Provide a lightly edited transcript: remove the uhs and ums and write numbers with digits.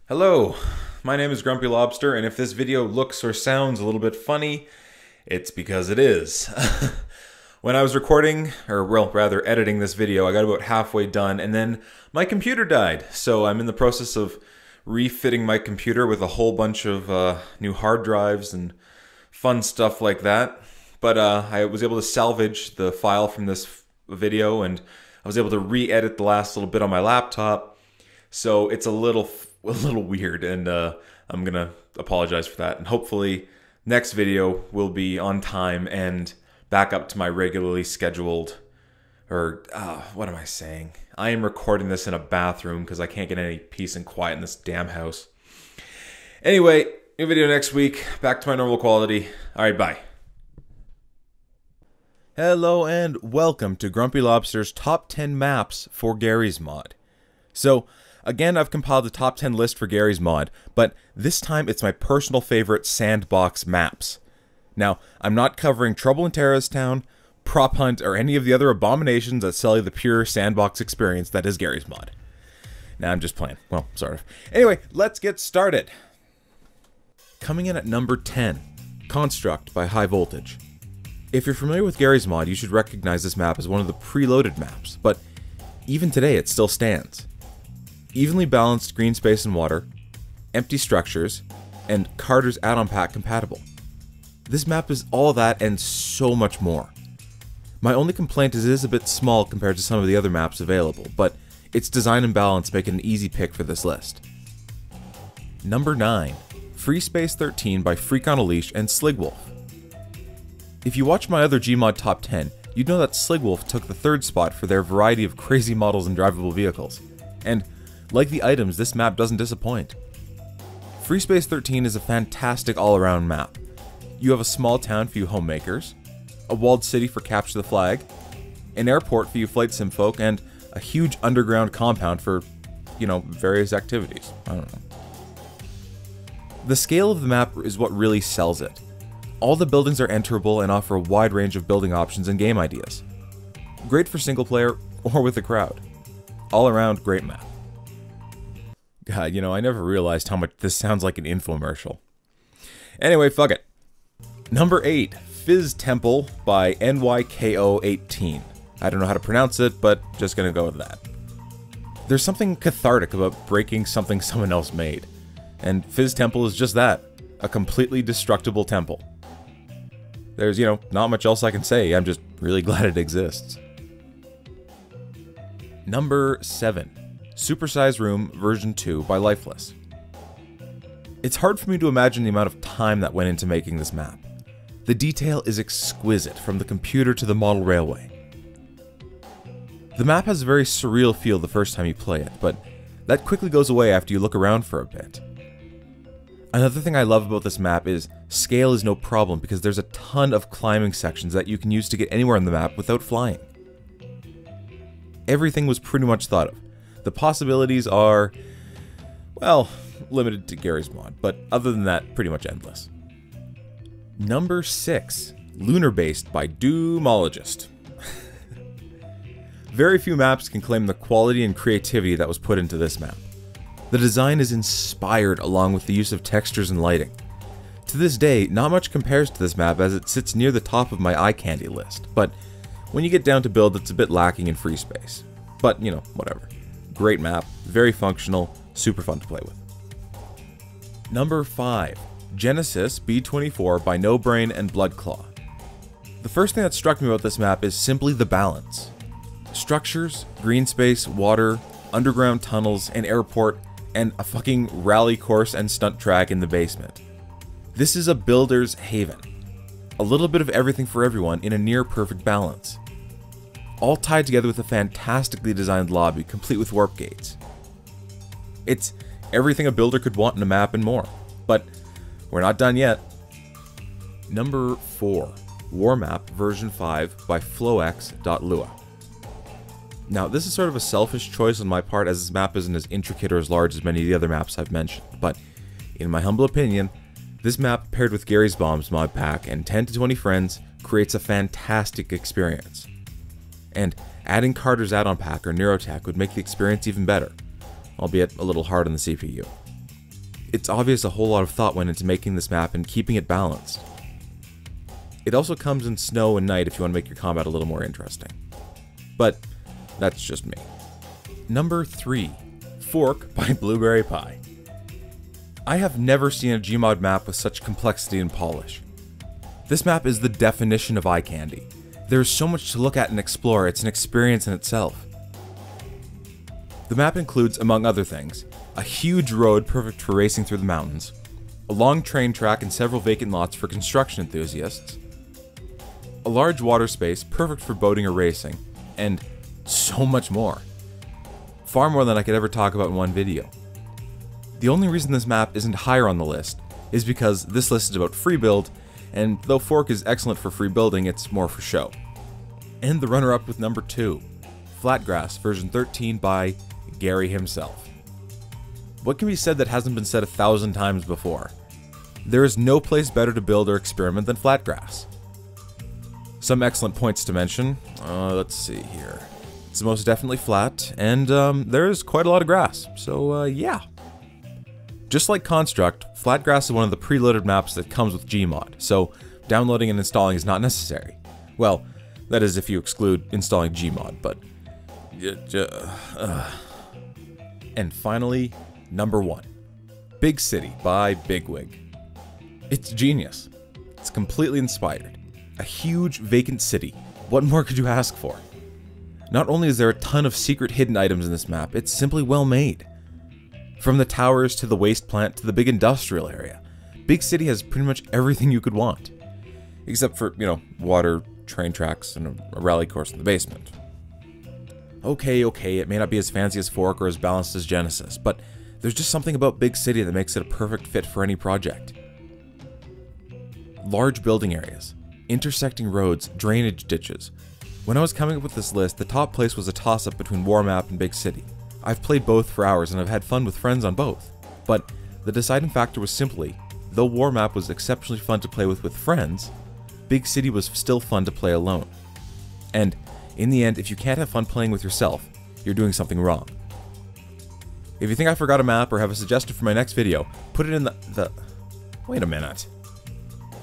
Hello, my name is Grumpy Lobster, and if this video looks or sounds a little bit funny, it's because it is. When I was recording, or well, rather editing this video, I got about halfway done, and then my computer died. So I'm in the process of refitting my computer with a whole bunch of new hard drives and fun stuff like that. But I was able to salvage the file from this video, and I was able to re-edit the last little bit on my laptop. So it's a little weird, and I'm gonna apologize for that. And hopefully next video will be on time and back up to my regularly scheduled, or what am I saying? I am recording this in a bathroom because I can't get any peace and quiet in this damn house. Anyway, new video next week, back to my normal quality. Alright, bye. Hello and welcome to Grumpy Lobster's Top 10 Maps for Garry's Mod. So, again, I've compiled the top 10 list for Garry's Mod, but this time it's my personal favorite sandbox maps. Now, I'm not covering Trouble in Terrorist Town, Prop Hunt, or any of the other abominations that sell you the pure sandbox experience that is Garry's Mod. Now, I'm just playing. Well, sort of. Anyway, let's get started. Coming in at number 10, Construct by High Voltage. If you're familiar with Garry's Mod, you should recognize this map as one of the preloaded maps, but even today it still stands. Evenly balanced green space and water, empty structures, and Carter's add-on pack compatible. This map is all that and so much more. My only complaint is it is a bit small compared to some of the other maps available, but its design and balance make it an easy pick for this list. Number 9, Free Space 13 by Freak on a Leash and Sligwolf. If you watch my other Gmod top 10, you'd know that Sligwolf took the third spot for their variety of crazy models and drivable vehicles. And like the items, this map doesn't disappoint. Free Space 13 is a fantastic all-around map. You have a small town for you homemakers, a walled city for Capture the Flag, an airport for you flight sim folk, and a huge underground compound for, various activities. I don't know. The scale of the map is what really sells it. All the buildings are enterable and offer a wide range of building options and game ideas. Great for single player or with a crowd. All around, great map. God, I never realized how much this sounds like an infomercial. Anyway, fuck it. Number 8, Fiz Temple by NYKO18. I don't know how to pronounce it, but just gonna go with that. There's something cathartic about breaking something someone else made. And Fiz Temple is just that. A completely destructible temple. There's, not much else I can say. I'm just really glad it exists. Number 7. Supersized Room version 2 by Lifeless. It's hard for me to imagine the amount of time that went into making this map. The detail is exquisite, from the computer to the model railway. The map has a very surreal feel the first time you play it, but that quickly goes away after you look around for a bit. Another thing I love about this map is scale is no problem because there's a ton of climbing sections that you can use to get anywhere on the map without flying. Everything was pretty much thought of. The possibilities are, well, limited to Garry's Mod, but other than that, pretty much endless. Number 6, Lunar based by Doomologist. Very few maps can claim the quality and creativity that was put into this map. The design is inspired along with the use of textures and lighting. To this day, not much compares to this map as it sits near the top of my eye candy list, but when you get down to build, it's a bit lacking in free space. But, whatever. Great map, very functional, super fun to play with. Number 5, Genesis B24 by No Brain and Bloodclaw. The first thing that struck me about this map is simply the balance. Structures, green space, water, underground tunnels, an airport, and a fucking rally course and stunt track in the basement. This is a builder's haven. A little bit of everything for everyone in a near perfect balance. All tied together with a fantastically designed lobby, complete with warp gates. It's everything a builder could want in a map and more. But we're not done yet. Number 4, War Map version 5 by Flox.lua. Now, this is sort of a selfish choice on my part as this map isn't as intricate or as large as many of the other maps I've mentioned, but in my humble opinion, this map paired with Garry's Bombs mod pack and 10 to 20 friends creates a fantastic experience. And adding Carter's add-on pack or Neurotech would make the experience even better, albeit a little hard on the CPU. It's obvious a whole lot of thought went into making this map and keeping it balanced. It also comes in snow and night if you want to make your combat a little more interesting. But that's just me. Number 3, Fork by Blueberry Pie. I have never seen a Gmod map with such complexity and polish. This map is the definition of eye candy. There is so much to look at and explore, it's an experience in itself. The map includes, among other things, a huge road perfect for racing through the mountains, a long train track and several vacant lots for construction enthusiasts, a large water space perfect for boating or racing, and so much more. Far more than I could ever talk about in one video. The only reason this map isn't higher on the list is because this list is about free build, and though Fork is excellent for free building, it's more for show. And the runner-up with number 2, Flatgrass version 13 by Gary himself. What can be said that hasn't been said 1,000 times before? There is no place better to build or experiment than Flatgrass. Some excellent points to mention. Let's see here. It's most definitely flat, and there's quite a lot of grass, so yeah. Just like Construct, Flatgrass is one of the preloaded maps that comes with Gmod, so downloading and installing is not necessary. Well, that is if you exclude installing Gmod, but... And finally, number 1, Big City by Bigwig. It's genius. It's completely inspired. A huge vacant city. What more could you ask for? Not only is there a ton of secret hidden items in this map, it's simply well made. From the towers to the waste plant to the big industrial area, Big City has pretty much everything you could want. Except for, water, train tracks, and a rally course in the basement. Okay, it may not be as fancy as Fork or as balanced as Genesis, but there's just something about Big City that makes it a perfect fit for any project. Large building areas, intersecting roads, drainage ditches. When I was coming up with this list, the top place was a toss-up between War Map and Big City. I've played both for hours and I've had fun with friends on both, but the deciding factor was simply, though War Map was exceptionally fun to play with friends, Big City was still fun to play alone. And in the end, if you can't have fun playing with yourself, you're doing something wrong. If you think I forgot a map or have a suggestion for my next video, put it in the... Wait a minute.